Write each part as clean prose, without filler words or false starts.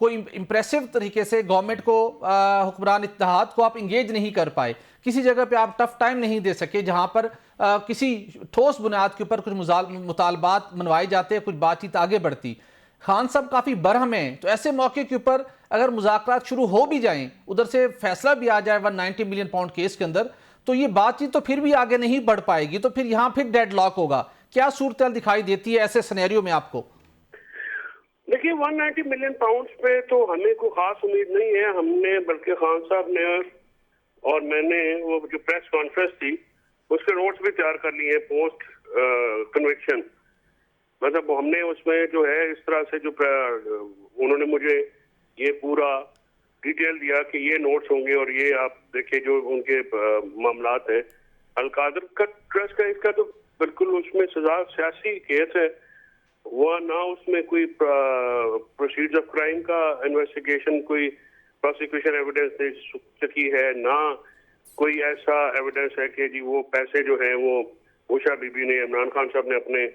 کوئی امپریسو طریقے سے گورنمنٹ کو حکمران اتحاد کو آپ انگیج نہیں کر پائے, کسی جگہ پہ آپ ٹف ٹائم نہیں دے سکے جہاں پر کسی ٹھوس بنیاد کے اوپر کچھ مطالبات منوائے جاتے ہیں, کچھ بات چیت آگے بڑھتی. خان صاحب کافی برہم ہیں, تو ایسے موقع کے اوپر اگر مذاکرات شروع ہو بھی جائیں, ادھر سے فیصلہ بھی آ جائے 190 ملین پاؤنڈ کیس کے اندر, تو یہ بات چیت تو پھر بھی آگے نہیں بڑھ پائے گی, تو پھر یہاں پھر ڈیڈ لاک ہوگا. کیا صورتحال دکھائی دیتی ہے ایسے سینیریو میں آپ کو؟ دیکھیے 190 ملین پاؤنڈز پہ تو ہمیں کوئی خاص امید نہیں ہے. ہم نے بلکہ خان صاحب نے اور میں نے وہ جو پریس کانفرنس تھی اس کے نوٹس بھی تیار کر لیے پوسٹ کنوکشن. مطلب ہم نے اس میں جو ہے اس طرح سے جو انہوں نے مجھے یہ پورا ڈیٹیل دیا کہ یہ نوٹس ہوں گے اور یہ آپ دیکھیں جو ان کے معاملات ہیں. القادر کا ٹرسٹ کا اس کا تو بالکل اس میں سزا سیاسی کیس ہے, وہ نہ اس میں کوئی پروسیڈ آف کرائم کا انویسٹیگیشن کوئی پروسیکیوشن ایویڈنس دے سکی ہے, نہ کوئی ایسا ایویڈنس ہے کہ جی وہ پیسے جو ہیں وہ عائشہ بی بی نے عمران خان صاحب نے اپنے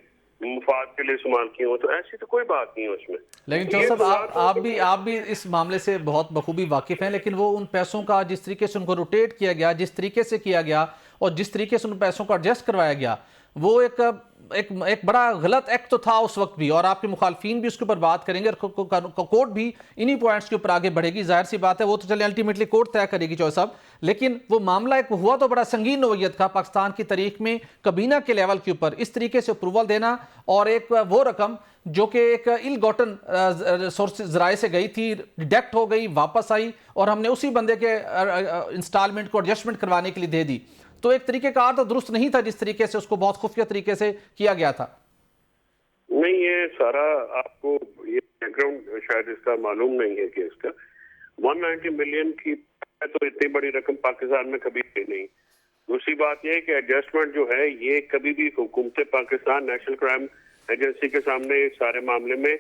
مفاد کے لیے استعمال کیے ہوں. تو ایسی تو کوئی بات نہیں ہے اس میں. لیکن چودھری صاحب آپ بھی اس معاملے سے بہت بخوبی واقف ہیں, لیکن وہ ان پیسوں کا جس طریقے سے ان کو روٹیٹ کیا گیا, جس طریقے سے کیا گیا اور جس طریقے سے ان پیسوں کو ایڈجسٹ کروایا گیا, وہ ایک بڑا غلط ایکٹ تو تھا اس وقت بھی, اور آپ کے مخالفین بھی اس کے اوپر بات کریں گے اور کورٹ بھی انہی پوائنٹس کے اوپر آگے بڑھے گی. ظاہر سی بات ہے وہ تو چلے الٹیمیٹلی کورٹ طے کرے گی چودھری صاحب, لیکن وہ معاملہ ایک ہوا تو بڑا سنگین نوعیت کا پاکستان کی تاریخ میں کابینہ کے لیول کے اوپر اس طریقے سے اپروول دینا, اور ایک وہ رقم جو کہ ایک ایل گوٹن ذرائع سے گئی تھی, ڈیڈکٹ ہو گئی, واپس آئی, اور ہم نے اسی بندے کے انسٹالمنٹ کو ایڈجسٹمنٹ کروانے کے لیے دے دی. تو ایک طریقہ کار تو درست نہیں تھا جس طریقے سے اس کو بہت خفیہ طریقے سے کیا گیا تھا. نہیں, یہ سارا آپ کو یہ بیک گراؤنڈ شاید اس کا معلوم نہیں ہے کہ اس کا 190 ملین کی تو اتنی بڑی رقم پاکستان میں کبھی نہیں. دوسری بات یہ ہے کہ ایڈجسٹمنٹ جو ہے یہ کبھی بھی حکومت پاکستان نیشنل کرائم ایجنسی کے سامنے اس سارے معاملے میں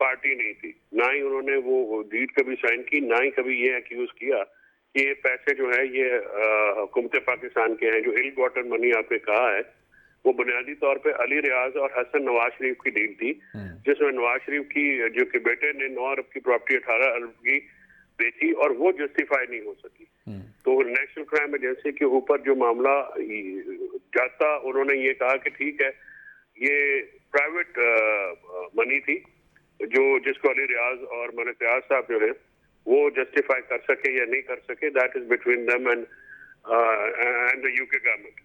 پارٹی نہیں تھی, نہ ہی انہوں نے وہ ڈیڈ کبھی سائن کی, نہ ہی کبھی یہ ایکیوز کیا کہ یہ پیسے جو ہے یہ حکومت پاکستان کے ہیں. جو ایل گوٹن منی آپ نے کہا ہے وہ بنیادی طور پہ علی ریاض اور حسن نواز شریف کی ڈیل تھی, جس میں نواز شریف کی جو کہ بیٹے نے 9 ارب کی پراپرٹی 18 ارب کی بیچی اور وہ جسٹیفائی نہیں ہو سکی. تو نیشنل کرائم ایجنسی کے اوپر جو معاملہ جاتا, انہوں نے یہ کہا کہ ٹھیک ہے یہ پرائیویٹ منی تھی جو جس کو علی ریاض اور ملک ریاض صاحب جو ہے وہ جسٹیفائی کر سکے یا نہیں کر سکے, that is between them and the you کے گورنمنٹ.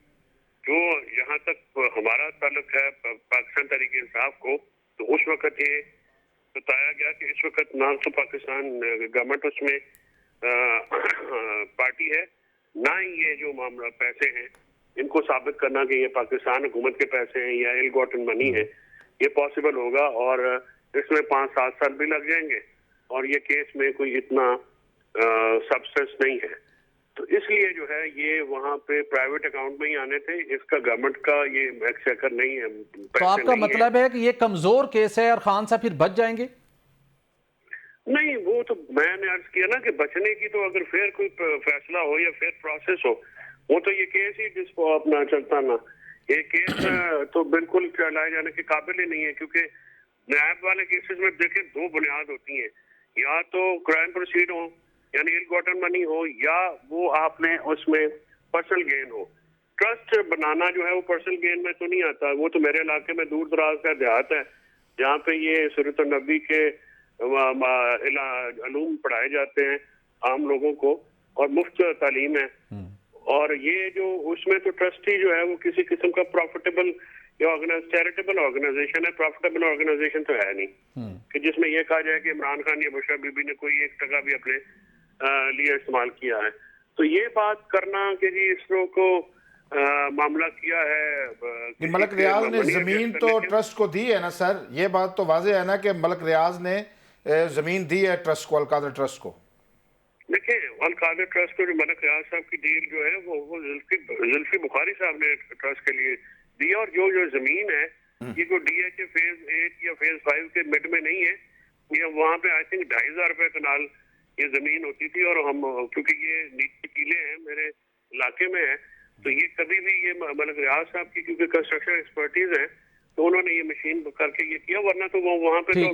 جو یہاں تک ہمارا تعلق ہے پاکستان تحریک انصاف کو, تو اس وقت یہ بتایا گیا کہ اس وقت نہ تو پاکستان گورنمنٹ اس میں پارٹی ہے, نہ ہی یہ جو معاملہ پیسے ہیں ان کو ثابت کرنا کہ یہ پاکستان حکومت کے پیسے ہیں یا ایل گوٹن منی ہے یہ پاسبل ہوگا, اور اس میں 5-7 سال بھی لگ جائیں گے, اور یہ کیس میں کوئی اتنا سبسٹنس نہیں ہے. تو اس لیے جو ہے یہ وہاں پہ پرائیویٹ اکاؤنٹ میں ہی آنے تھے, اس کا گورنمنٹ کا یہ ایکسچیکر نہیں ہے. تو آپ کا مطلب ہے کہ یہ کمزور کیس ہے اور خان صاحب پھر بچ جائیں گے؟ نہیں, وہ تو میں نے عرض کیا نا کہ بچنے کی تو اگر فیئر کوئی فیصلہ ہو یا فیئر پروسیس ہو, وہ تو یہ کیس ہی جس کو اپنا چلتا نا, یہ کیس تو بالکل چلائے جانے کے قابل ہی نہیں ہے. کیونکہ نیب والے کیسز میں دیکھیں 2 بنیاد ہوتی ہیں, یا تو کرائم پروسیڈ ہو یعنی ایل گوٹن منی ہو, یا وہ آپ نے اس میں پرسنل گین ہو. ٹرسٹ بنانا جو ہے وہ پرسنل گین میں تو نہیں آتا. وہ تو میرے علاقے میں دور دراز کا دیہات ہے جہاں پہ یہ سیرت النبی کے علوم پڑھائے جاتے ہیں عام لوگوں کو, اور مفت تعلیم ہے. اور یہ جو اس میں تو ٹرسٹی جو ہے وہ کسی قسم کا پروفیٹیبل یا چیریٹیبل آرگنائزیشن ہے. پروفیٹیبل آرگنائزیشن تو ہے نہیں کہ جس میں یہ کہا جائے کہ عمران خان یا عائشہ بی بی نے کوئی 1 ٹکا بھی اپنے لیے استعمال کیا ہے. تو یہ بات کرنا کہ جی اس کو معاملہ کیا ہے. ملک ریاض نے زمین تو ٹرسٹ کو دی ہے نا سر, یہ بات تو واضح ہے نا کہ ملک ریاض نے زمین دی ہے ٹرسٹ کو, القادر ٹرسٹ کو. دیکھیں القادر ٹرسٹ کو جو ملک ریاض صاحب کی ڈیل جو ہے وہ زلفی بخاری صاحب نے ٹرسٹ کے لیے دی, اور جو زمین ہے یہ کوئی ڈی ایچ اے فیز 8 یا فیز 5 کے مڈ میں نہیں ہے. یہ وہاں پہ آئی تھنک 2,500 روپے کنال یہ زمین ہوتی تھی, اور ہم کیونکہ یہ نیچے ٹیلے ہیں میرے علاقے میں ہے, تو یہ کبھی بھی یہ ملک ریاض صاحب کی کیونکہ کنسٹرکشن ایکسپرٹیز ہے تو انہوں نے یہ مشین کر کے یہ کیا, ورنہ تو وہ وہاں پہ تو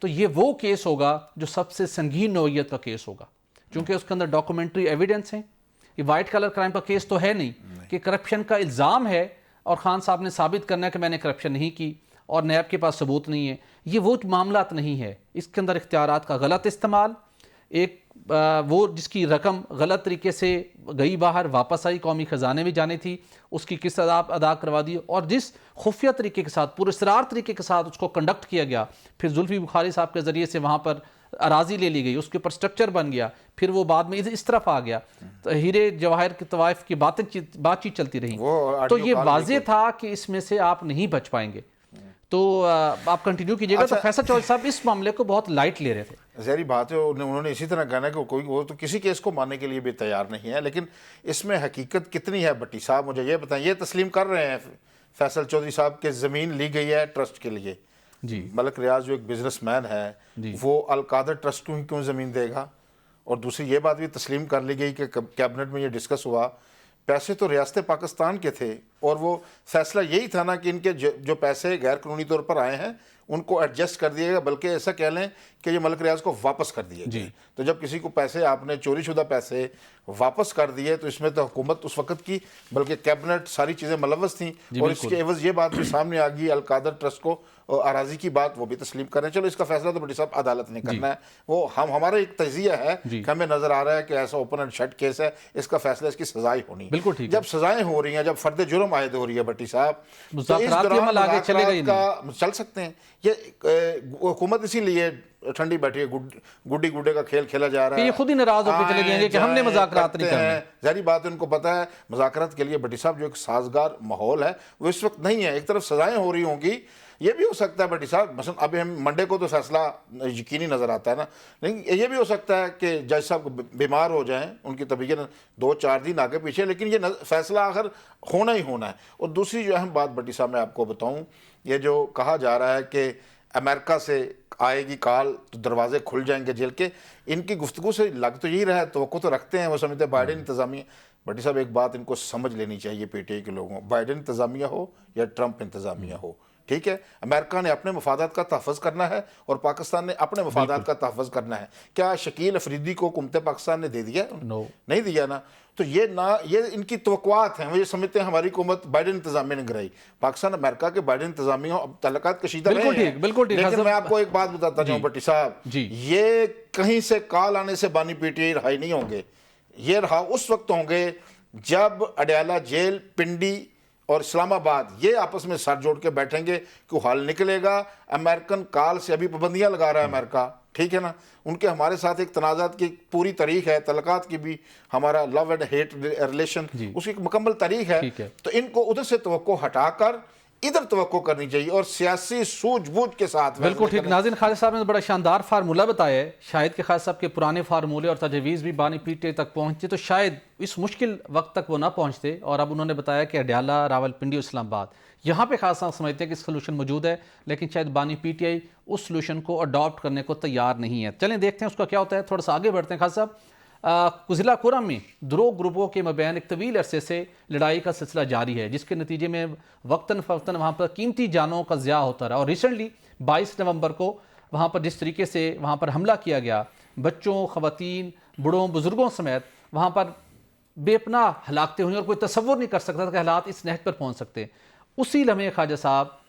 تو یہ وہ کیس ہوگا جو سب سے سنگین نوعیت کا کیس ہوگا، چونکہ اس کے اندر ڈاکومنٹری ایویڈنس ہیں. یہ وائٹ کلر کرائم کا کیس تو ہے نہیں کہ کرپشن کا الزام ہے اور خان صاحب نے ثابت کرنا ہے کہ میں نے کرپشن نہیں کی اور نیب کے پاس ثبوت نہیں ہے. یہ وہ معاملات نہیں ہے. اس کے اندر اختیارات کا غلط استعمال، ایک وہ جس کی رقم غلط طریقے سے گئی باہر واپس آئی، قومی خزانے میں جانی تھی، اس کی قسط ادا کروا دی، اور جس خفیہ طریقے کے ساتھ پراسرار طریقے کے ساتھ اس کو کنڈکٹ کیا گیا، پھر زلفی بخاری صاحب کے ذریعے سے وہاں پر اراضی لے لی گئی، اس کے اوپر سٹرکچر بن گیا، پھر وہ بعد میں اس طرف آ گیا، ہیرے جواہر کے طوائف کی بات چیت چلتی رہی. تو یہ واضح تھا کہ اس میں سے آپ نہیں بچ پائیں گے. تو آپ کنٹینیو کیجئے گا. تو فیصل چودھری صاحب اس معاملے کو بہت لائٹ لے رہے تھے. ظاہری بات ہے انہوں نے اسی طرح کہنا کہ کوئی وہ تو کسی کیس کو ماننے کے لیے بھی تیار نہیں ہے، لیکن اس میں حقیقت کتنی ہے بٹی صاحب مجھے یہ بتائیں. یہ تسلیم کر رہے ہیں فیصل چودھری صاحب کہ زمین لی گئی ہے ٹرسٹ کے لیے. جی ملک ریاض جو ایک بزنس مین ہے وہ القادر ٹرسٹ کو کیوں زمین دے گا؟ اور دوسری یہ بات بھی تسلیم کر لی گئی کہ کیبنٹ میں یہ ڈسکس ہوا، پیسے تو ریاست پاکستان کے تھے اور وہ فیصلہ یہی تھا نا کہ ان کے جو پیسے غیر قانونی طور پر آئے ہیں ان کو ایڈجسٹ کر دیا گیا، بلکہ ایسا کہہ لیں کہ یہ ملک ریاض کو واپس کر دیے گئے. تو جب کسی کو پیسے آپ نے چوری شدہ پیسے واپس کر دیے تو اس میں تو حکومت اس وقت کی بلکہ کیبنٹ ساری چیزیں ملوث تھیں. اور اس کے عوض یہ بات بھی سامنے آ گئی القادر ٹرسٹ کو اراضی کی بات وہ بھی تسلیم کریں. چلو اس کا فیصلہ تو بڑی صاحب عدالت نے کرنا ہے، وہ ہمارا ایک تجزیہ ہے کہ ہمیں نظر آ رہا ہے کہ ایسا اوپن اینڈ شٹ کیس ہے، اس کا فیصلہ اس کی سزائیں ہونی. بالکل ٹھیک. جب سزائیں ہو رہی ہیں، جب فرد جرم عائد ہو رہی ہے بٹی صاحب، مذاکرات کے عمل آگے چلے گئے نہیں چل سکتے ہیں. یہ حکومت اسی لیے ٹھنڈی بیٹھی ہے، گڈی گڈے کا کھیل کھیلا جا رہا ہے. یہ خود ہی ناراض ہو کے چلے جائیں گے کہ ہم نے مذاکرات نہیں کرنے. ظاہری بات ہے ان کو پتا ہے مذاکرات کے لیے بٹی صاحب جو ایک سازگار ماحول ہے وہ اس وقت نہیں ہے. ایک طرف سزائیں ہو رہی ہوں گی، یہ بھی ہو سکتا ہے بٹی صاحب مثلا اب ہم منڈے کو تو فیصلہ یقینی نظر آتا ہے نا، لیکن یہ بھی ہو سکتا ہے کہ جج صاحب بیمار ہو جائیں، ان کی طبیعت 2-4 دن آگے پیچھے، لیکن یہ فیصلہ آخر ہونا ہی ہونا ہے. اور دوسری جو اہم بات بٹی صاحب میں آپ کو بتاؤں، یہ جو کہا جا رہا ہے کہ امریکہ سے آئے گی کال تو دروازے کھل جائیں گے جیل کے، ان کی گفتگو سے لگ تو یہی رہا ہے، توقع تو رکھتے ہیں وہ سمجھتے ہیں بائیڈن انتظامیہ. بٹی صاحب ایک بات ان کو سمجھ لینی چاہیے پی ٹی آئی کے لوگوں، بائیڈن انتظامیہ ہو یا ٹرمپ انتظامیہ ہو، ٹھیک ہے، امریکہ نے اپنے مفادات کا تحفظ کرنا ہے اور پاکستان نے اپنے مفادات کا تحفظ کرنا ہے. کیا شکیل افریدی کو حکومت پاکستان نے دے دیا؟ نہیں دیا نا. تو یہ ان کی توقعات ہیں، وہ یہ سمجھتے ہیں ہماری حکومت بائیڈن انتظامیہ نے گرائی. پاکستان امریکہ کے بائیڈن انتظامیہ اب تعلقات کشیدہ رہے ہیں، لیکن میں آپ کو ایک بات بتاتا ہوں بٹی صاحب، یہ کہیں سے کال آنے سے بانی پی ٹی آئی رہائی نہیں ہوں گے. یہ رہا اس وقت ہوں گے جب اڈیالہ جیل، پنڈی اور اسلام آباد یہ آپس میں سر جوڑ کے بیٹھیں گے کہ حل نکلے گا. امریکن کال سے ابھی پابندیاں لگا رہا ہے امریکہ، ٹھیک ہے نا. ان کے ہمارے ساتھ ایک تنازعات کی پوری تاریخ ہے، تعلقات کی بھی ہمارا لو اینڈ ہیٹ ریلیشن اس کی ایک مکمل تاریخ ہے. تو ان کو ادھر سے توقع ہٹا کر ادھر توقع کرنی چاہیے اور سیاسی سوجھ بوجھ کے ساتھ. بالکل ٹھیک. ناظرین، خالد صاحب نے بڑا شاندار فارمولہ بتایا ہے. شاید کہ خالد صاحب کے پرانے فارمولے اور تجویز بھی بانی پی ٹی آئی تک پہنچتے تو شاید اس مشکل وقت تک وہ نہ پہنچتے. اور اب انہوں نے بتایا کہ اڈیالہ، راولپنڈی، اسلام آباد یہاں پہ خالد صاحب سمجھتے ہیں کہ سلوشن موجود ہے، لیکن شاید بانی پی ٹی آئی اس سلوشن کو اڈاپٹ کرنے کو تیار نہیں ہے. چلیں دیکھتے ہیں اس کا کیا ہوتا ہے. تھوڑا سا آگے بڑھتے ہیں. خالد صاحب، ضلع کرم میں دو گروپوں کے مابین ایک طویل عرصے سے لڑائی کا سلسلہ جاری ہے، جس کے نتیجے میں وقتاً فوقتاً وہاں پر قیمتی جانوں کا ضیاع ہوتا رہا. اور ریسنٹلی 22 نومبر کو وہاں پر جس طریقے سے وہاں پر حملہ کیا گیا، بچوں، خواتین، بڑوں، بزرگوں سمیت وہاں پر بے پناہ ہلاکتیں ہوئیں اور کوئی تصور نہیں کر سکتا تھا کہ حالات اس نہج پر پہنچ سکتے ہیں. اسی لمحے خواجہ صاحب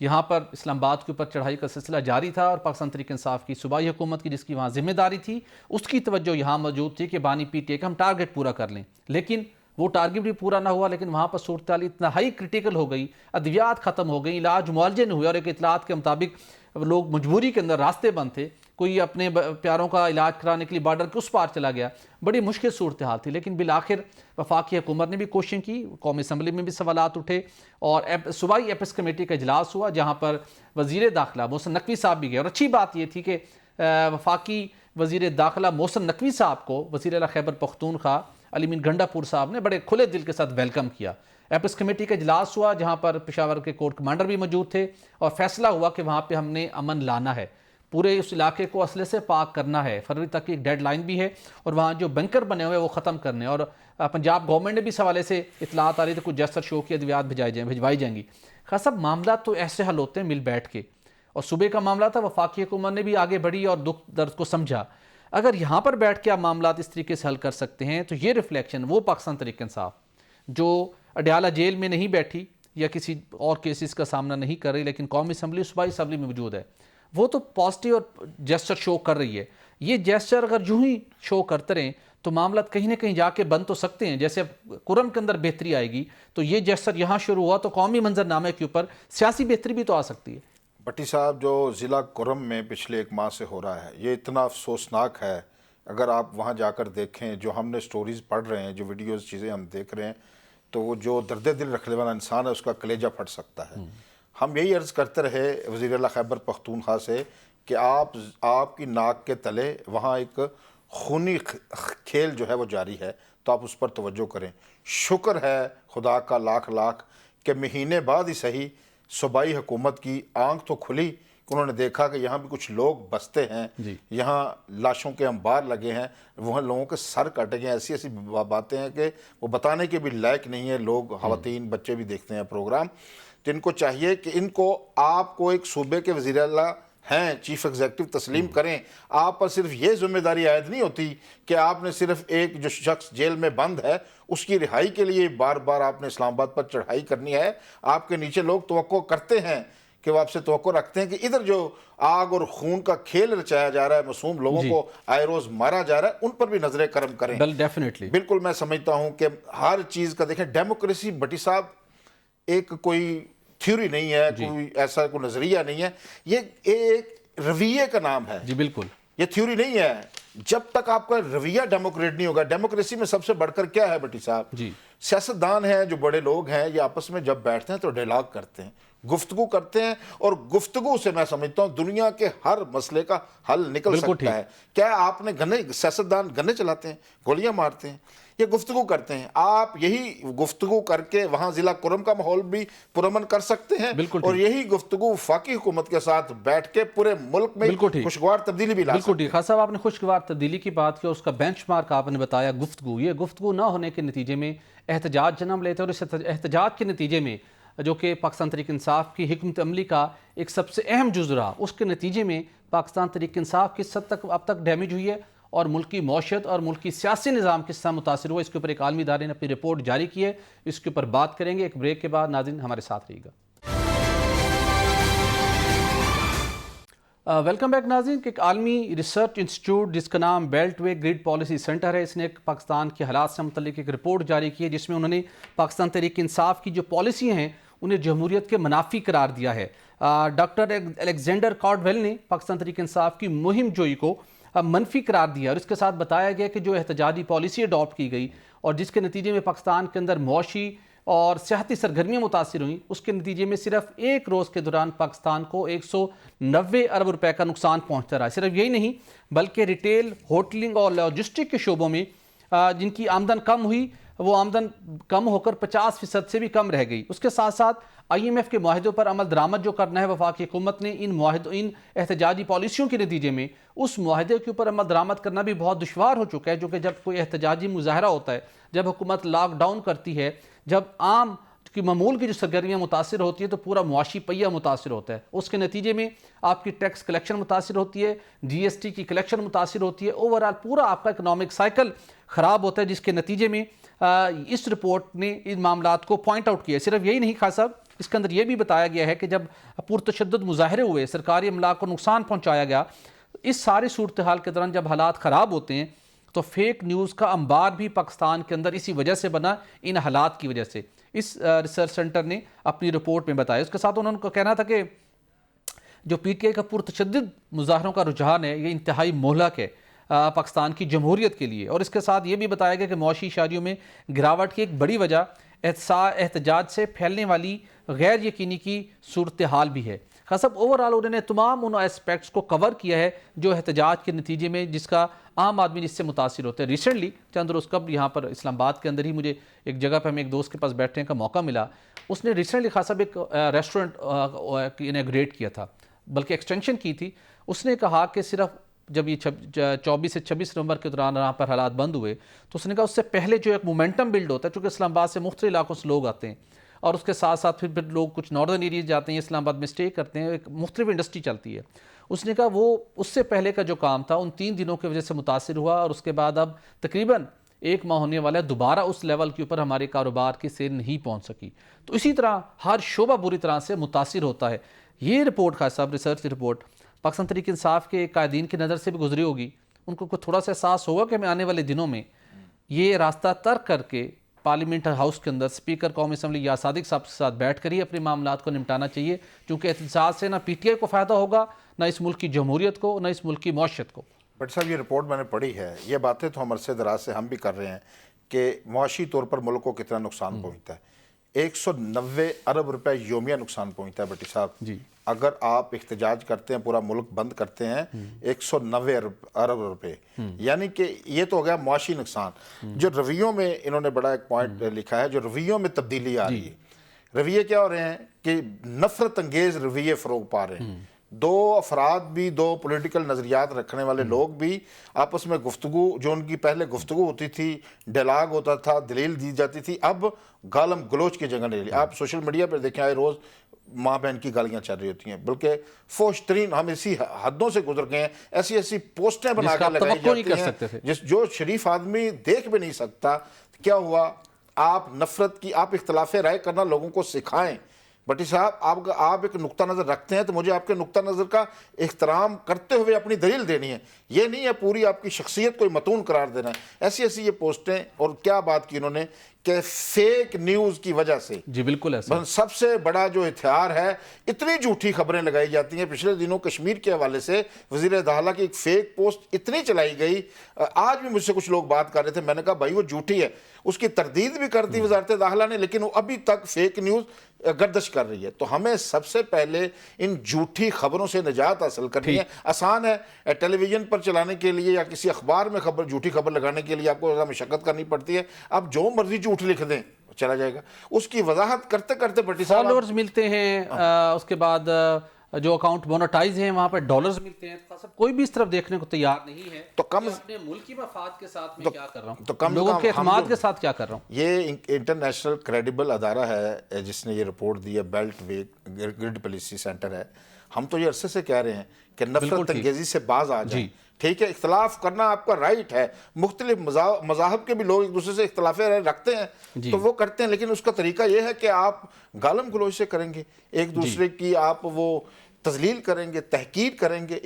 یہاں پر اسلام آباد کے اوپر چڑھائی کا سلسلہ جاری تھا اور پاکستان تحریک انصاف کی صوبائی حکومت کی جس کی وہاں ذمہ داری تھی، اس کی توجہ یہاں موجود تھی کہ بانی پی ٹی آئی کا ہم ٹارگٹ پورا کر لیں. لیکن وہ ٹارگٹ بھی پورا نہ ہوا، لیکن وہاں پر صورتحال اتنا ہائی کرٹیکل ہو گئی، ادویات ختم ہو گئی، علاج معالجے نہیں ہوئے اور ایک اطلاعات کے مطابق لوگ مجبوری کے اندر راستے بند تھے. کوئی اپنے پیاروں کا علاج کرانے کے لیے بارڈر کے اس پار چلا گیا. بڑی مشکل صورتحال تھی، لیکن بالآخر وفاقی حکومت نے بھی کوشش کی، قومی اسمبلی میں بھی سوالات اٹھے اور صوبائی ایپس کمیٹی کا اجلاس ہوا جہاں پر وزیر داخلہ محسن نقوی صاحب بھی گئے. اور اچھی بات یہ تھی کہ وفاقی وزیر داخلہ محسن نقوی صاحب کو وزیر اعلیٰ خیبر پختونخوا علی مین گنڈا پور صاحب نے بڑے کھلے دل کے ساتھ ویلکم کیا. ایپس کمیٹی کا اجلاس ہوا جہاں پر پشاور کے کورٹ کمانڈر بھی موجود تھے اور فیصلہ ہوا کہ وہاں پہ ہم نے امن لانا ہے، پورے اس علاقے کو اسلحے سے پاک کرنا ہے. فروری تک کی ایک ڈیڈ لائن بھی ہے اور وہاں جو بنکر بنے ہوئے وہ ختم کرنے. اور پنجاب گورنمنٹ نے بھی اس حوالے سے اطلاعات آ رہی تھی کچھ جسر شو کی ادویات بھجوائی جائیں گی. خاص صاحب، معاملات تو ایسے حل ہوتے ہیں مل بیٹھ کے، اور صوبے کا معاملہ تھا، وفاقی حکومت نے بھی آگے بڑھی اور دکھ درد کو سمجھا. اگر یہاں پر بیٹھ کے آپ معاملات اس طریقے سے حل کر سکتے ہیں تو یہ ریفلیکشن وہ پاکستان تحریک انصاف جو اڈیالہ جیل میں نہیں بیٹھی یا کسی اور کیسز کا سامنا نہیں کر رہی لیکن قومی اسمبلی صوبائی اسمبلی میں موجود ہے، وہ تو پازیٹیو اور جیسچر شو کر رہی ہے. یہ جیسچر اگر یوں ہی شو کرتے رہیں تو معاملات کہیں نہ کہیں جا کے بن تو سکتے ہیں. جیسے اب کرم کے اندر بہتری آئے گی تو یہ جیسچر یہاں شروع ہوا تو قومی منظر نامے کے اوپر سیاسی بہتری بھی تو آ سکتی ہے. بٹی صاحب، جو ضلع کرم میں پچھلے 1 ماہ سے ہو رہا ہے یہ اتنا افسوسناک ہے. اگر آپ وہاں جا کر دیکھیں، جو ہم نے سٹوریز پڑھ رہے ہیں، جو ویڈیوز چیزیں ہم دیکھ رہے ہیں، تو وہ جو درد دل رکھنے والا انسان ہے اس کا کلیجہ پھٹ سکتا ہے. ہم یہی عرض کرتے رہے وزیر اعلیٰ خیبر پختونخوا سے کہ آپ کی ناک کے تلے وہاں ایک خونی کھیل جو ہے وہ جاری ہے، تو آپ اس پر توجہ کریں. شکر ہے خدا کا لاکھ لاکھ کہ مہینے بعد ہی صحیح صوبائی حکومت کی آنکھ تو کھلی کہ انہوں نے دیکھا کہ یہاں بھی کچھ لوگ بستے ہیں، یہاں لاشوں کے انبار لگے ہیں، وہاں لوگوں کے سر کٹے گئے. ایسی ایسی باتیں ہیں کہ وہ بتانے کے بھی لائق نہیں ہے. لوگ، خواتین، بچے بھی دیکھتے ہیں پروگرام. تو ان کو چاہیے کہ ان کو، آپ کو ایک صوبے کے وزیر اعلیٰ ہیں، چیف ایگزیکٹو، تسلیم کریں. آپ پر صرف یہ ذمہ داری عائد نہیں ہوتی کہ آپ نے صرف ایک جو شخص جیل میں بند ہے اس کی رہائی کے لیے بار بار آپ نے اسلام آباد پر چڑھائی کرنی ہے. آپ کے نیچے لوگ توقع کرتے ہیں کہ وہ آپ سے توقع رکھتے ہیں کہ ادھر جو آگ اور خون کا کھیل رچایا جا رہا ہے، معصوم لوگوں کو آئے روز مارا جا رہا ہے، ان پر بھی نظر کرم کریں. ڈیفینیٹلی بالکل میں سمجھتا ہوں کہ ہر چیز کا دیکھیں، ڈیموکریسی بٹی صاحب ایک کوئی تھیوری نہیں ہے، کوئی ایسا کوئی نظریہ نہیں ہے، یہ ایک رویے کا نام ہے. جی بالکل، یہ تھیوری نہیں ہے. جب تک آپ کا رویہ ڈیموکریٹ نہیں ہوگا، ڈیموکریسی میں سب سے بڑھ کر کیا ہے بٹی صاحب؟ سیاستدان ہیں، جو بڑے لوگ ہیں، یہ آپس میں جب بیٹھتے ہیں تو ڈائلاگ کرتے ہیں، گفتگو کرتے ہیں، اور گفتگو سے میں سمجھتا ہوں دنیا کے ہر مسئلے کا حل نکل سکتا ہے. کیا آپ نے سیاستدان گنے چلاتے ہیں، گولیاں مارتے ہیں؟ یہ گفتگو کرتے ہیں. آپ یہی گفتگو کر کے وہاں ضلع کرم کا ماحول بھی پرامن کر سکتے ہیں، اور یہی گفتگو وفاقی حکومت کے ساتھ بیٹھ کے پورے ملک میں خوشگوار تبدیلی بھی لا سکتے ہیں. بالکل ٹھیک. خان صاحب، آپ نے خوشگوار تبدیلی کی بات کی، اس کا بینچ مارک آپ نے بتایا گفتگو. یہ گفتگو نہ ہونے کے نتیجے میں احتجاج جنم لیتے ہیں، اور اس احتجاج کے نتیجے میں جو کہ پاکستان تحریک انصاف کی حکمت عملی کا ایک سب سے اہم جز رہا، اس کے نتیجے میں پاکستان تحریک انصاف کس حد تک اب تک ڈیمیج ہوئی ہے اور ملکی معیشت اور ملکی سیاسی نظام کس طرح متاثر ہوا، اس کے اوپر ایک عالمی ادارے نے اپنی رپورٹ جاری کی ہے. اس کے اوپر بات کریں گے ایک بریک کے بعد. ناظرین ہمارے ساتھ رہیے گا. ویلکم بیک ناظرین. کہ ایک عالمی ریسرچ انسٹیٹیوٹ جس کا نام بیلٹ وے گریڈ پالیسی سینٹر ہے، اس نے ایک پاکستان کے حالات سے متعلق ایک رپورٹ جاری کی ہے جس میں انہوں نے پاکستان تحریک انصاف کی جو پالیسیاں ہیں انہیں جمہوریت کے منافی قرار دیا ہے. ڈاکٹر الیگزینڈر کارڈویل نے پاکستان تحریک انصاف کی مہم جوئی کو منفی قرار دیا، اور اس کے ساتھ بتایا گیا کہ جو احتجاجی پالیسی اڈاپٹ کی گئی اور جس کے نتیجے میں پاکستان کے اندر معاشی اور صحتی سرگرمیاں متاثر ہوئیں، اس کے نتیجے میں صرف ایک روز کے دوران پاکستان کو 190 ارب روپے کا نقصان پہنچتا رہا ہے. صرف یہی نہیں بلکہ ریٹیل، ہوٹلنگ اور لاجسٹک کے شعبوں میں جن کی آمدن کم ہوئی، وہ آمدن کم ہو کر 50% سے بھی کم رہ گئی. اس کے ساتھ ساتھ IMF کے معاہدوں پر عمل درآمد جو کرنا ہے وفاقی حکومت نے ان احتجاجی پالیسیوں کے نتیجے میں اس معاہدے کے اوپر عمل درآمد کرنا بھی بہت دشوار ہو چکا ہے. جو کہ جب کوئی احتجاجی مظاہرہ ہوتا ہے، جب حکومت لاک ڈاؤن کرتی ہے، جب عام کی معمول کی جو سرگرمیاں متاثر ہوتی ہے تو پورا معاشی پہیہ متاثر ہوتا ہے. اس کے نتیجے میں آپ کی ٹیکس کلیکشن متاثر ہوتی ہے، GST کی کلیکشن متاثر ہوتی ہے، اوورآل پورا آپ کا اکنامک سائیکل خراب ہوتا ہے، جس کے نتیجے میں اس رپورٹ نے ان معاملات کو پوائنٹ آؤٹ کیا. صرف یہی نہیں خان صاحب، اس کے اندر یہ بھی بتایا گیا ہے کہ جب پرتشدد مظاہرے ہوئے، سرکاری املاک کو نقصان پہنچایا گیا، اس ساری صورتحال کے دوران جب حالات خراب ہوتے ہیں تو فیک نیوز کا انبار بھی پاکستان کے اندر اسی وجہ سے بنا، ان حالات کی وجہ سے. اس ریسرچ سینٹر نے اپنی رپورٹ میں بتایا. اس کے ساتھ انہوں نے کہنا تھا کہ جو PTI کا پرتشدد مظاہروں کا رجحان ہے، یہ انتہائی مہلک ہے پاکستان کی جمہوریت کے لیے. اور اس کے ساتھ یہ بھی بتایا گیا کہ معاشی شادیوں میں گراوٹ کی ایک بڑی وجہ احتجاج سے پھیلنے والی غیر یقینی کی صورتحال بھی ہے. خاصب اوورآل انہوں نے تمام ان ایسپیکٹس کو کور کیا ہے جو احتجاج کے نتیجے میں جس کا عام آدمی اس سے متاثر ہوتے ہیں. ریسنٹلی چند روز قبل یہاں پر اسلام آباد کے اندر ہی مجھے ایک جگہ پہ ہمیں ایک دوست کے پاس بیٹھنے کا موقع ملا. اس نے ریسنٹلی خاصا ایک ریسٹورنٹ انیگریٹ کیا تھا، بلکہ ایکسٹینشن کی تھی. اس نے کہا کہ صرف جب یہ 24 سے 26 نومبر کے دوران یہاں پر حالات بند ہوئے تو اس نے کہا اس سے پہلے جو ایک مومنٹم بلڈ ہوتا ہے، چونکہ اسلام آباد سے مختلف علاقوں سے لوگ آتے ہیں، اور اس کے ساتھ ساتھ پھر لوگ کچھ ناردرن ایریز جاتے ہیں، اسلام آباد میں اسٹے کرتے ہیں، ایک مختلف انڈسٹری چلتی ہے. اس نے کہا وہ اس سے پہلے کا جو کام تھا ان 3 دنوں کی وجہ سے متاثر ہوا، اور اس کے بعد اب تقریباً 1 ماہ ہونے والا ہے، دوبارہ اس لیول کے اوپر ہمارے کاروبار کی سیل نہیں پہنچ سکی. تو اسی طرح ہر شعبہ بری طرح سے متاثر ہوتا ہے. یہ رپورٹ خاص صاحب، ریسرچ رپورٹ پاکستان تحریک انصاف کے قائدین کی نظر سے بھی گزری ہوگی. ان کو تھوڑا سا احساس ہوگا کہ ہمیں آنے والے دنوں میں یہ راستہ ترک کر کے پارلیمنٹ ہاؤس کے اندر اسپیکر قومی اسمبلی یا صادق صاحب کے ساتھ بیٹھ کر ہی اپنے معاملات کو نمٹانا چاہیے، کیونکہ احتجاج سے نہ پی ٹی آئی کو فائدہ ہوگا، نہ اس ملک کی جمہوریت کو، نہ اس ملک کی معیشت کو. بٹ صاحب یہ رپورٹ میں نے پڑھی ہے، یہ باتیں تو ہم عرصے دراز سے ہم بھی کر رہے ہیں کہ معاشی طور پر ملک کو کتنا نقصان پہنچتا ہے. 190 ارب روپے یومیہ نقصان پہنچتا ہے بٹی صاحب. جی اگر آپ احتجاج کرتے ہیں، پورا ملک بند کرتے ہیں، 190 ارب روپے، یعنی کہ یہ تو ہو گیا معاشی نقصان. جو رویوں میں انہوں نے بڑا ایک پوائنٹ لکھا ہے، جو رویوں میں تبدیلی آ رہی ہے. رویے کیا ہو رہے ہیں کہ نفرت انگیز رویے فروغ پا رہے ہیں. 2 افراد بھی، 2 پولیٹیکل نظریات رکھنے والے لوگ بھی آپس میں گفتگو، جو ان کی پہلے گفتگو ہوتی تھی، ڈیلاگ ہوتا تھا، دلیل دی جاتی تھی، اب گالم گلوچ کی جگہ لے لی. آپ سوشل میڈیا پر دیکھیں، آئے روز ماں بہن کی گالیاں چل رہی ہوتی ہیں، بلکہ فوش ترین، ہم اسی حدوں سے گزر گئے ہیں. ایسی پوسٹیں بنا کے لگائی جاتی ہیں جو شریف آدمی دیکھ بھی نہیں سکتا. کیا ہوا؟ آپ نفرت کی، آپ اختلاف رائے کرنا لوگوں کو سکھائیں. بٹی صاحب آپ ایک نقطہ نظر رکھتے ہیں تو مجھے آپ کے نقطہ نظر کا احترام کرتے ہوئے اپنی دلیل دینی ہے. یہ نہیں ہے پوری آپ کی شخصیت کو متون قرار دینا ہے. ایسی یہ پوسٹیں، اور کیا بات کی انہوں نے کہ فیک نیوز کی وجہ سے، جی بالکل ایسا سب سے بڑا جو ہتھیار ہے، اتنی جھوٹی خبریں لگائی جاتی ہیں. پچھلے دنوں کشمیر کے حوالے سے وزیر داخلہ کی ایک فیک پوسٹ اتنی چلائی گئی، آج بھی مجھ سے کچھ لوگ بات کر رہے تھے، میں نے کہا بھائی وہ جھوٹی ہے. اس کی تردید بھی کر دی وزارت داخلہ نے، لیکن وہ ابھی تک فیک نیوز گردش کر رہی ہے. تو ہمیں سب سے پہلے ان جھوٹی خبروں سے نجات حاصل کرنی ہے. آسان ہے، ٹیلی ویژن پر چلانے کے لیے یا کسی اخبار میں جھوٹی خبر لگانے کے لیے آپ کو مشقت کرنی پڑتی ہے. آپ جو مرضی جھوٹ لکھ دیں چلا جائے گا. اس کی وضاحت کرتے کرتے بٹی صاحب فالوورز ملتے ہیں، اس کے بعد جو اکاؤنٹ مونیٹائز ہیں وہاں پہ ڈالرز ملتے ہیں. کوئی بھی اس طرف دیکھنے کو تیار نہیں ہے تو کم اپنے ملک کی مفاد کے ساتھ میں کیا کر رہا ہوں، تو کم لوگوں کے اعتماد کے ساتھ کیا کر رہا ہوں. یہ انٹرنیشنل کریڈیبل ادارہ ہے جس نے یہ رپورٹ دی ہے، بیلٹ وے گرڈ پالیسی سینٹر ہے. ہم تو یہ عرصے سے کہہ رہے ہیں کہ نفرت انگیزی سے باز آ جائیں. ٹھیک ہے، اختلاف کرنا آپ کا رائٹ ہے، مختلف مذاہب کے بھی لوگ ایک دوسرے سے اختلاف رائے رکھتے ہیں تو وہ کرتے ہیں، لیکن اس کا طریقہ یہ ہے کہ آپ گالم گلوچ سے کریں گے، ایک دوسرے کی آپ وہ تذلیل کریں گے، تحقیر کریں گے.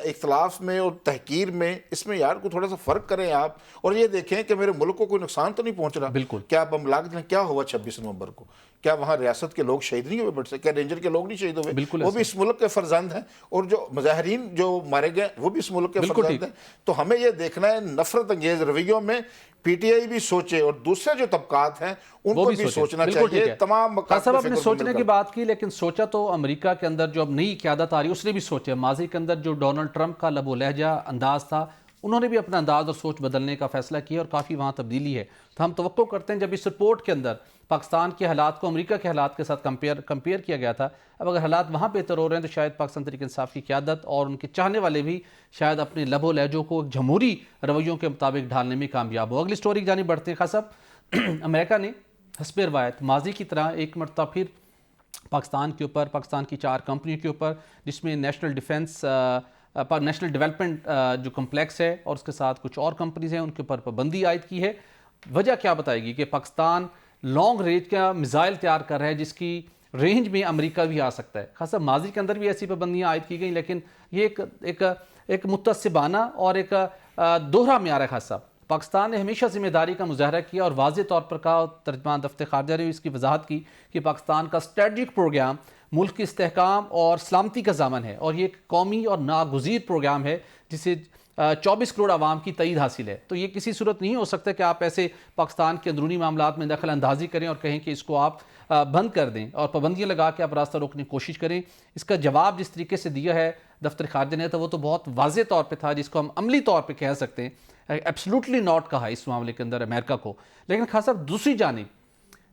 اختلاف میں اور تحقیر میں، اس میں یار کو تھوڑا سا فرق کریں آپ، اور یہ دیکھیں کہ میرے ملک کو کوئی نقصان تو نہیں پہنچ رہا. بالکل. کیا بم لاگ کیا ہوا 26 نومبر کو؟ کیا وہاں ریاست کے لوگ شہید نہیں ہوئے؟ بٹ سے کیا رینجر کے لوگ نہیں شہید ہوئے؟ وہ بھی اس ملک کے فرزند ہیں، اور جو مظاہرین جو مارے گئے وہ بھی اس ملک کے فرزند ہیں. تو ہمیں یہ دیکھنا ہے نفرت انگیز رویوں میں پی ٹی آئی بھی سوچے اور دوسرے جو طبقات ہیں ان کو بھی سوچنا چاہیے. تمام صاحب آپ نے سوچنے کی بات کی، لیکن سوچا تو امریکہ کے اندر جو اب نئی قیادت آ رہی ہے اس نے بھی سوچا. ماضی کے اندر جو ڈونلڈ ٹرمپ کا لب و لہجہ انداز تھا، انہوں نے بھی اپنا انداز اور سوچ بدلنے کا فیصلہ کیا اور کافی وہاں تبدیلی ہے. تو ہم توقع کرتے ہیں جب اس رپورٹ کے اندر پاکستان کے حالات کو امریکہ کے حالات کے ساتھ کمپیئر کیا گیا تھا، اب اگر حالات وہاں بہتر ہو رہے ہیں تو شاید پاکستان تحریک انصاف کی قیادت اور ان کے چاہنے والے بھی شاید اپنے لب و لہجوں کو جمہوری رویوں کے مطابق ڈھالنے میں کامیاب ہو. اگلی سٹوری کی جانب بڑھتے ہیں. خاص صاحب، امریکہ نے حسب روایت ماضی کی طرح ایک مرتبہ پھر پاکستان کے اوپر، پاکستان کی 4 کمپنیوں کے اوپر، جس میں نیشنل ڈیولپمنٹ جو کمپلیکس ہے اور اس کے ساتھ کچھ اور کمپنیز ہیں، ان کے اوپر پابندی عائد کی ہے. وجہ کیا بتائے گی کہ پاکستان لانگ رینج کا میزائل تیار کر رہا ہے جس کی رینج میں امریکہ بھی آ سکتا ہے. خاصا ماضی کے اندر بھی ایسی پابندیاں عائد کی گئیں، لیکن یہ ایک متعصبانہ اور ایک دوہرا معیار ہے. خاصا پاکستان نے ہمیشہ ذمہ داری کا مظاہرہ کیا اور واضح طور پر کہا، ترجمان دفتر خارجہ نے اس کی وضاحت کی کہ پاکستان کا اسٹریٹجک پروگرام ملک کی استحکام اور سلامتی کا ضامن ہے، اور یہ ایک قومی اور ناگزیر پروگرام ہے جسے 24 کروڑ عوام کی تائید حاصل ہے. تو یہ کسی صورت نہیں ہو سکتا کہ آپ ایسے پاکستان کے اندرونی معاملات میں دخل اندازی کریں اور کہیں کہ اس کو آپ بند کر دیں اور پابندیاں لگا کے آپ راستہ روکنے کی کوشش کریں. اس کا جواب جس طریقے سے دیا ہے دفتر خارجہ نے تو وہ تو بہت واضح طور پہ تھا، جس کو ہم عملی طور پہ کہہ سکتے ہیں ایبسلوٹلی ناٹ کہا اس معاملے کے اندر امریکہ کو. لیکن خاص طور دوسری جانب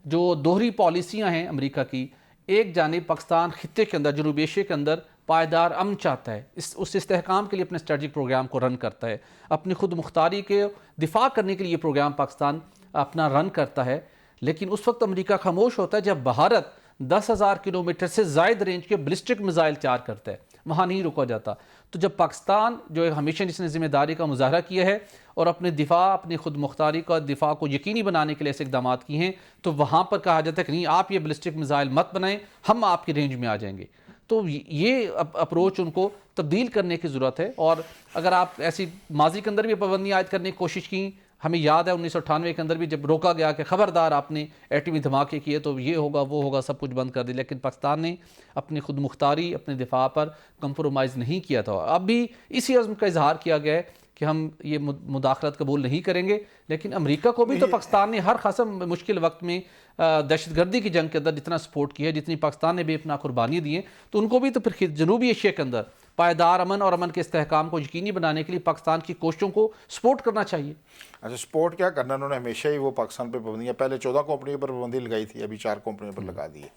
جو دوہری پالیسیاں ہیں امریکہ کی، ایک جانب پاکستان خطے کے اندر، جنوبی ایشیا کے اندر پائیدار امن چاہتا ہے، اس استحکام کے لیے اپنے اسٹریٹجک پروگرام کو رن کرتا ہے، اپنی خود مختاری کے دفاع کرنے کے لیے یہ پروگرام پاکستان اپنا رن کرتا ہے. لیکن اس وقت امریکہ خاموش ہوتا ہے جب بھارت 10,000 کلومیٹر سے زائد رینج کے بلسٹک میزائل تیار کرتا ہے، وہاں نہیں رکا جاتا۔ تو جب پاکستان جو ہمیشہ جس نے ذمہ داری کا مظاہرہ کیا ہے اور اپنے دفاع، اپنی خود مختاری کا دفاع کو یقینی بنانے کے لیے ایسے اقدامات کیے ہیں، تو وہاں پر کہا جاتا ہے کہ نہیں، آپ یہ بلسٹک میزائل مت بنائیں، ہم آپ کی رینج میں آ جائیں گے۔ تو یہ اپروچ ان کو تبدیل کرنے کی ضرورت ہے۔ اور اگر آپ ایسی ماضی کے اندر بھی پابندیاں عائد کرنے کی کوشش کی، ہمیں یاد ہے 1998 کے اندر بھی جب روکا گیا کہ خبردار آپ نے ایٹمی دھماکے کیے تو یہ ہوگا وہ ہوگا، سب کچھ بند کر دی، لیکن پاکستان نے اپنی خود مختاری، اپنے دفاع پر کمپرومائز نہیں کیا تھا۔ اب بھی اسی عزم کا اظہار کیا گیا ہے کہ ہم یہ مداخلت قبول نہیں کریں گے، لیکن امریکہ کو بھی تو پاکستان نے ہر خاصا مشکل وقت میں دہشت گردی کی جنگ کے اندر جتنا سپورٹ کیا ہے، جتنی پاکستان نے بھی اپنا قربانی دی ہے، تو ان کو بھی تو پھر جنوبی ایشیا کے اندر پائیدار امن اور امن کے استحکام کو یقینی بنانے کے لیے پاکستان کی کوششوں کو سپورٹ کرنا چاہیے۔ اچھا، سپورٹ کیا کرنا، انہوں نے ہمیشہ ہی وہ پاکستان پہ پابندیاں، پہلے 14 کمپنیوں پر پابندی لگائی تھی، ابھی 4 کمپنیوں پر لگا دی ہے۔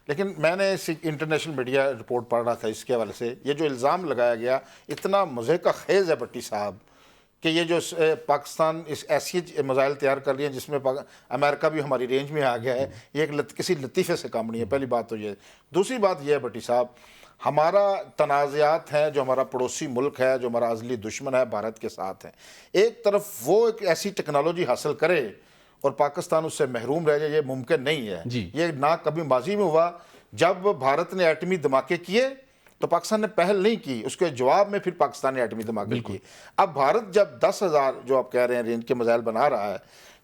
لیکن میں نے انٹرنیشنل میڈیا رپورٹ پڑھ رہا تھا اس کے حوالے سے، یہ جو الزام لگایا گیا اتنا مزے کا خیز ہے بٹی صاحب، کہ یہ جو پاکستان اس ایسی میزائل تیار کر رہی ہیں جس میں امریکہ بھی ہماری رینج میں آ گیا ہے، یہ ایک کسی لطیفے سے کام نہیں ہے۔ پہلی بات تو یہ، دوسری بات یہ ہے بٹی صاحب، ہمارا تنازعات ہیں، جو ہمارا پڑوسی ملک ہے، جو ہمارا ازلی دشمن ہے بھارت کے ساتھ ہے، ایک طرف وہ ایک ایسی ٹیکنالوجی حاصل کرے اور پاکستان اس سے محروم رہ جائے، یہ ممکن نہیں ہے۔ یہ نہ کبھی ماضی میں ہوا، جب بھارت نے ایٹمی دھماکے کیے تو پاکستان نے پہل نہیں کی، اس کے جواب میں پھر پاکستان نے ایٹمی دھماکے کیے۔ اب بھارت جب 10,000 جو آپ کہہ رہے ہیں رینج کے میزائل بنا رہا ہے،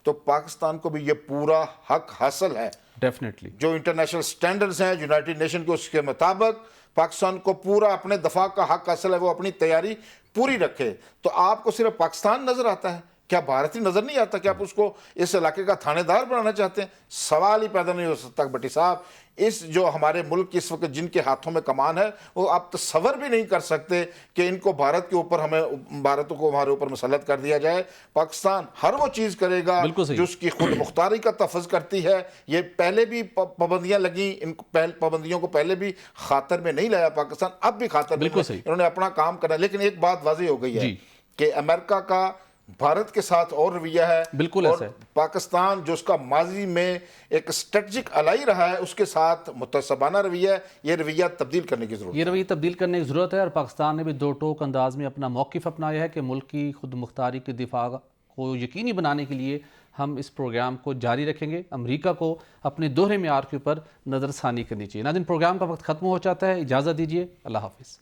تو پاکستان کو بھی یہ پورا حق حاصل ہے، ڈیفینیٹلی جو انٹرنیشنل سٹینڈرڈز ہیں یونائٹڈ نیشن کے، اس کے مطابق پاکستان کو پورا اپنے دفاع کا حق حاصل ہے، وہ اپنی تیاری پوری رکھے۔ تو آپ کو صرف پاکستان نظر آتا ہے، کیا بھارت ہی نظر نہیں آتا کہ آپ اس کو اس علاقے کا تھانے دار بنانا چاہتے ہیں؟ سوال ہی پیدا نہیں ہو سکتا بٹی صاحب۔ اس جو ہمارے ملک اس وقت جن کے ہاتھوں میں کمان ہے، وہ آپ تصور بھی نہیں کر سکتے کہ ان کو بھارت کے اوپر بھارت کو ہمارے اوپر مسلط کر دیا جائے۔ پاکستان ہر وہ چیز کرے گا جو اس کی خود مختاری کا تحفظ کرتی ہے۔ یہ پہلے بھی پابندیاں لگیں، ان پابندیوں کو پہلے بھی خاطر میں نہیں لایا پاکستان، اب بھی خاطر میں انہوں نے اپنا کام کرنا۔ لیکن ایک بات واضح ہو گئی ہے کہ امریکہ کا بھارت کے ساتھ اور رویہ ہے، اور پاکستان جو اس کا ماضی میں ایک اسٹریٹجک الائی رہا ہے، اس کے ساتھ متعصبانہ رویہ ہے، یہ رویہ تبدیل کرنے کی ضرورت ہے۔ یہ رویہ تبدیل کرنے کی ضرورت ہے، اور پاکستان نے بھی دو ٹوک انداز میں اپنا موقف اپنایا ہے کہ ملک کی خود مختاری کے دفاع کو یقینی بنانے کے لیے ہم اس پروگرام کو جاری رکھیں گے۔ امریکہ کو اپنے دوہرے معیار کے اوپر نظر ثانی کرنی چاہیے۔ ناظرین، پروگرام کا وقت ختم ہو جاتا ہے، اجازت دیجیے، اللہ حافظ۔